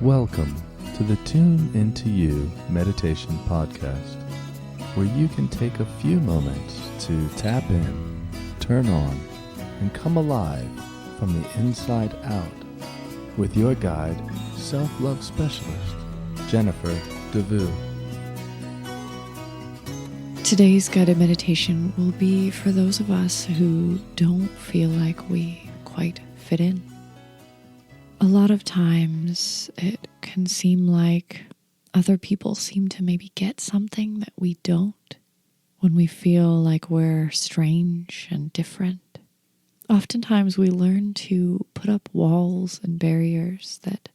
Welcome to the Tune Into You Meditation Podcast, where you can take a few moments to tap in, turn on, and come alive from the inside out with your guide, self-love specialist, Jennifer DeVue. Today's guided meditation will be for those of us who don't feel like we quite fit in. A lot of times it can seem like other people seem to maybe get something that we don't when we feel like we're strange and different. Oftentimes we learn to put up walls and barriers that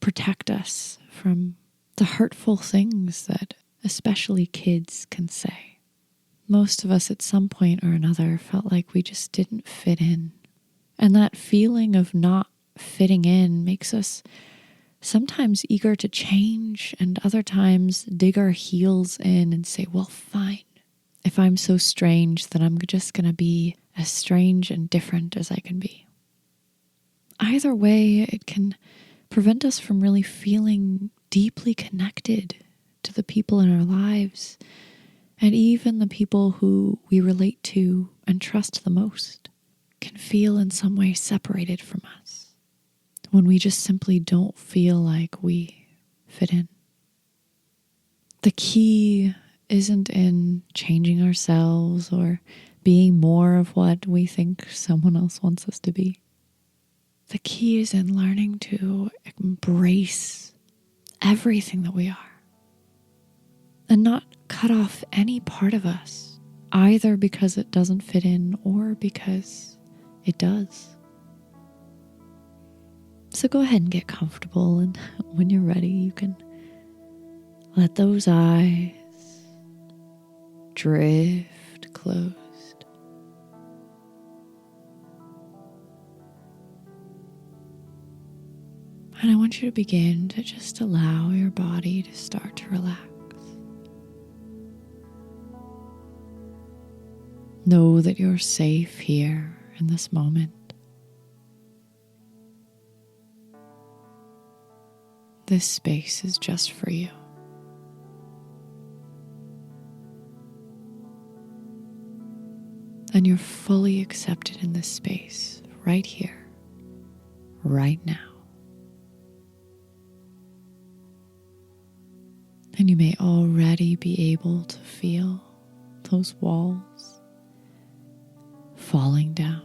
protect us from the hurtful things that especially kids can say. Most of us at some point or another felt like we just didn't fit in. And that feeling of not fitting in makes us sometimes eager to change and other times dig our heels in and say, well, fine. If I'm so strange, then I'm just going to be as strange and different as I can be. Either way, it can prevent us from really feeling deeply connected to the people in our lives and even the people who we relate to and trust the most can feel in some way separated from us when we just simply don't feel like we fit in. The key isn't in changing ourselves or being more of what we think someone else wants us to be. The key is in learning to embrace everything that we are and not cut off any part of us, either because it doesn't fit in or because it does. So go ahead and get comfortable, and when you're ready, you can let those eyes drift closed. And I want you to begin to just allow your body to start to relax. Know that you're safe here in this moment. This space is just for you. And you're fully accepted in this space right here, right now. And you may already be able to feel those walls falling down.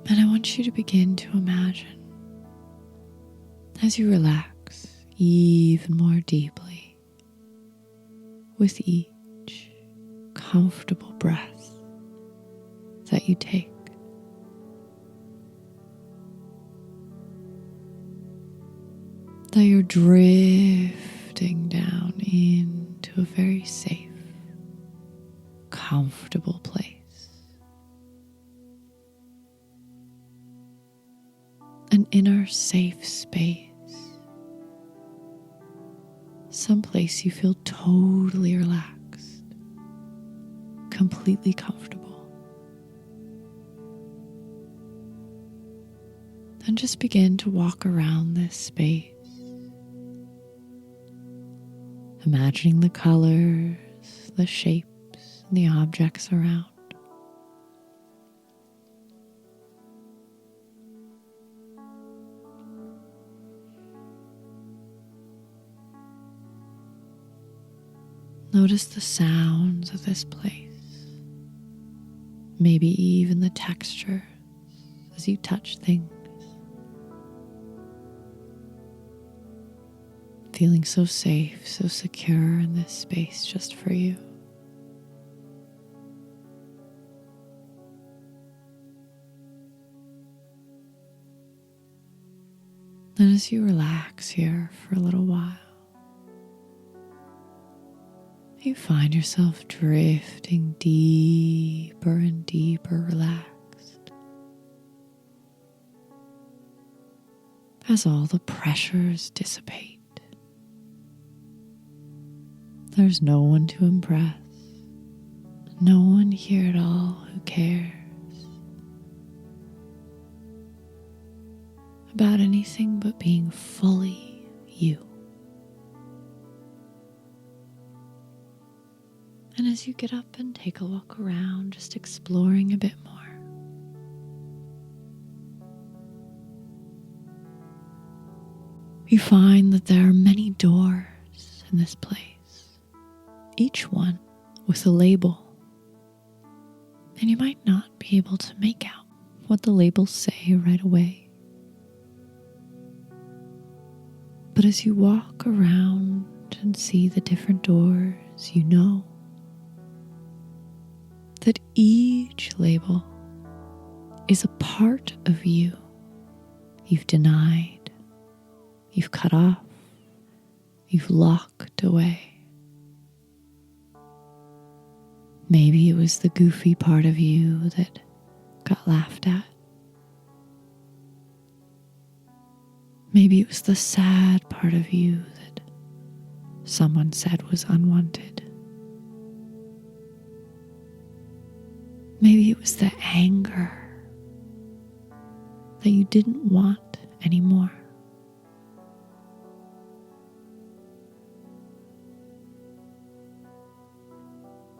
And I want you to begin to imagine, as you relax even more deeply with each comfortable breath that you take, that you're drifting down into a very safe, comfortable place. An inner safe space. Someplace you feel totally relaxed, completely comfortable. And just begin to walk around this space, imagining the colors, the shapes, and the objects around. Notice the sounds of this place, maybe even the textures as you touch things. Feeling so safe, so secure in this space just for you. And as you relax here for a little while, you find yourself drifting deeper and deeper relaxed as all the pressures dissipate. There's no one to impress, no one here at all who cares. about anything but being fully you. And as you get up and take a walk around, just exploring a bit more, you find that there are many doors in this place, each one with a label. And you might not be able to make out what the labels say right away. But as you walk around and see the different doors, you know that each label is a part of you you've denied, you've cut off, you've locked away. Maybe it was the goofy part of you that got laughed at. Maybe it was the sad part of you that someone said was unwanted. Maybe it was the anger that you didn't want anymore.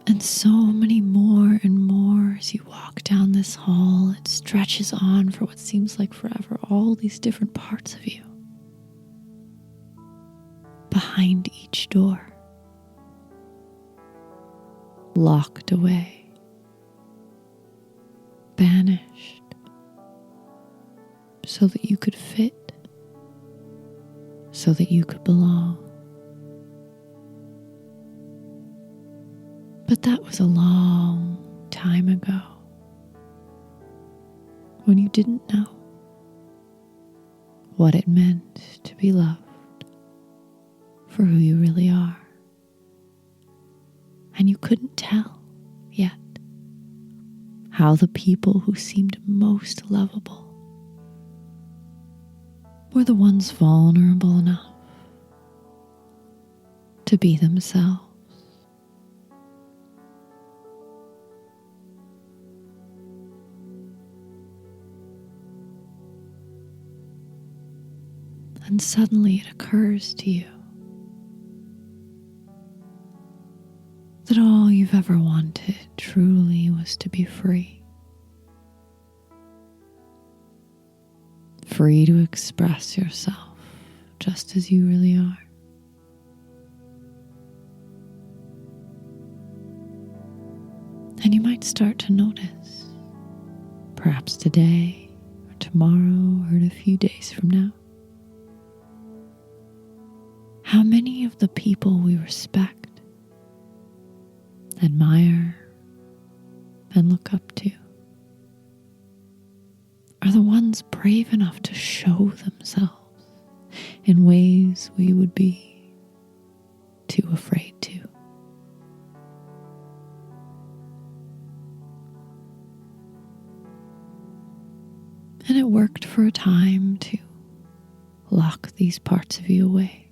And so many more and more as you walk down this hall. It stretches on for what seems like forever, all these different parts of you. Behind each door. Locked away. Banished. So that you could fit. So that you could belong. But that was a long time ago, when you didn't know what it meant to be loved for who you really are. And you couldn't tell yet how the people who seemed most lovable were the ones vulnerable enough to be themselves. And suddenly it occurs to you that all you've ever wanted truly was to be free. Free to express yourself just as you really are. And you might start to notice, perhaps today or tomorrow or in a few days from now, how many of the people we respect, admire, and look up to are the ones brave enough to show themselves in ways we would be too afraid to. And it worked for a time to lock these parts of you away.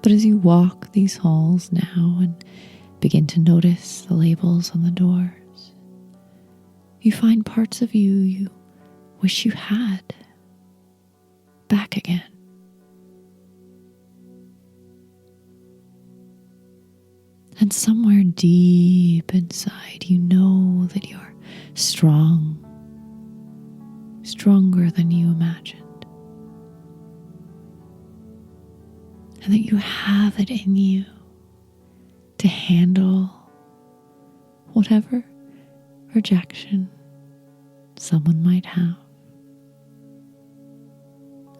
But as you walk these halls now and begin to notice the labels on the doors, you find parts of you wish you had back again. And somewhere deep inside, you know that you're strong, stronger than you imagined. And that you have it in you to handle whatever rejection someone might have.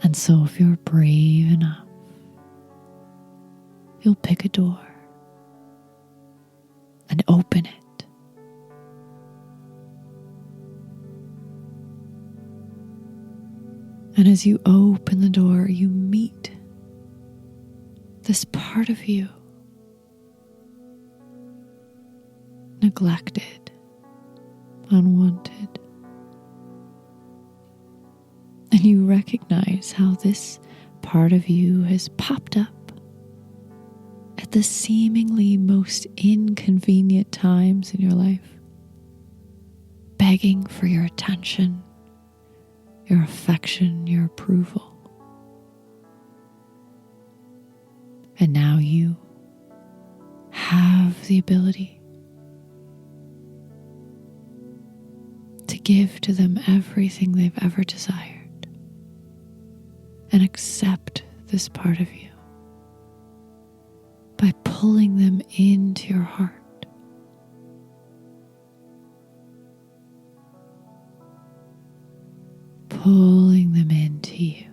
And so if you're brave enough, you'll pick a door and open it. And as you open the door, you meet this part of you, neglected, unwanted. And you recognize how this part of you has popped up at the seemingly most inconvenient times in your life, begging for your attention, your affection, your approval. And now you have the ability to give to them everything they've ever desired and accept this part of you by pulling them into your heart. Pulling them into you.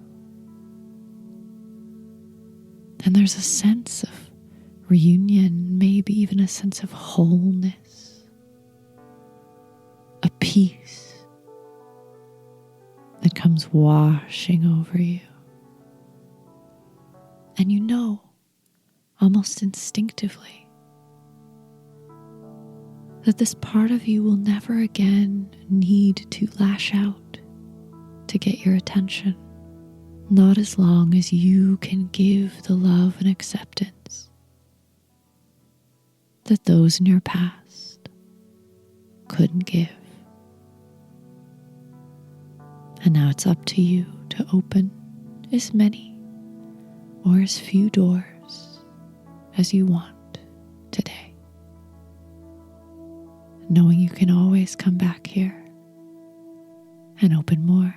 And there's a sense of reunion, maybe even a sense of wholeness, a peace that comes washing over you. And you know, almost instinctively, that this part of you will never again need to lash out to get your attention. Not as long as you can give the love and acceptance that those in your past couldn't give. And now it's up to you to open as many or as few doors as you want today, knowing you can always come back here and open more.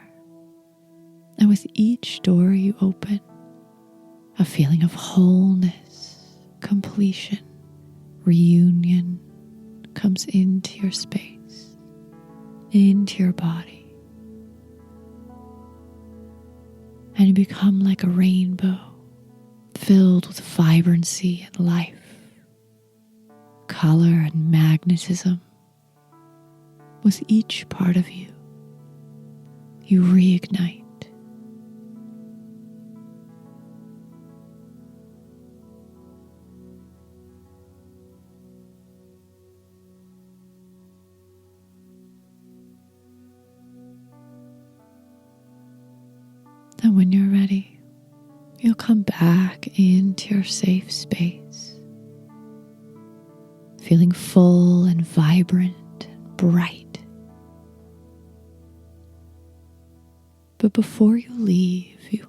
And with each door you open, a feeling of wholeness, completion, reunion comes into your space, into your body. And you become like a rainbow, filled with vibrancy and life, color and magnetism. With each part of you, you reignite. And when you're ready, you'll come back into your safe space, feeling full and vibrant and bright. But before you leave, you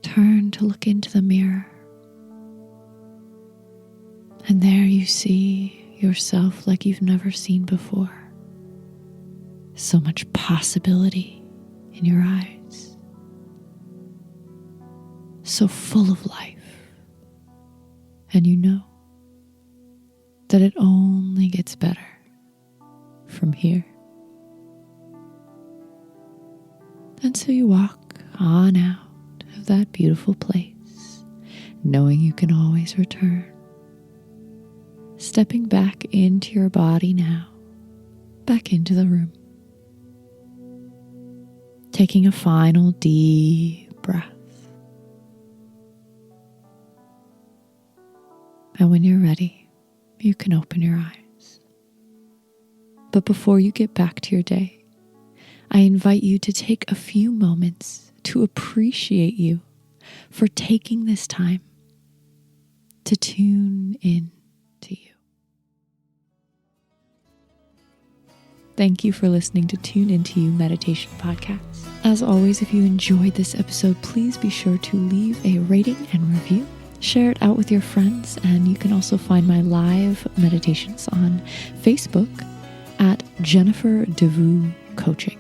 turn to look into the mirror. And there you see yourself like you've never seen before. So much possibility in your eyes. So full of life. And you know that it only gets better from here. And so you walk on out of that beautiful place, knowing you can always return. Stepping back into your body now, back into the room. Taking a final deep breath. And when you're ready, you can open your eyes. But before you get back to your day, I invite you to take a few moments to appreciate you for taking this time to tune in to you. Thank you for listening to Tune Into You Meditation Podcast. As always, if you enjoyed this episode, please be sure to leave a rating and review. Share it out with your friends, and you can also find my live meditations on Facebook at Jennifer DeVue Coaching.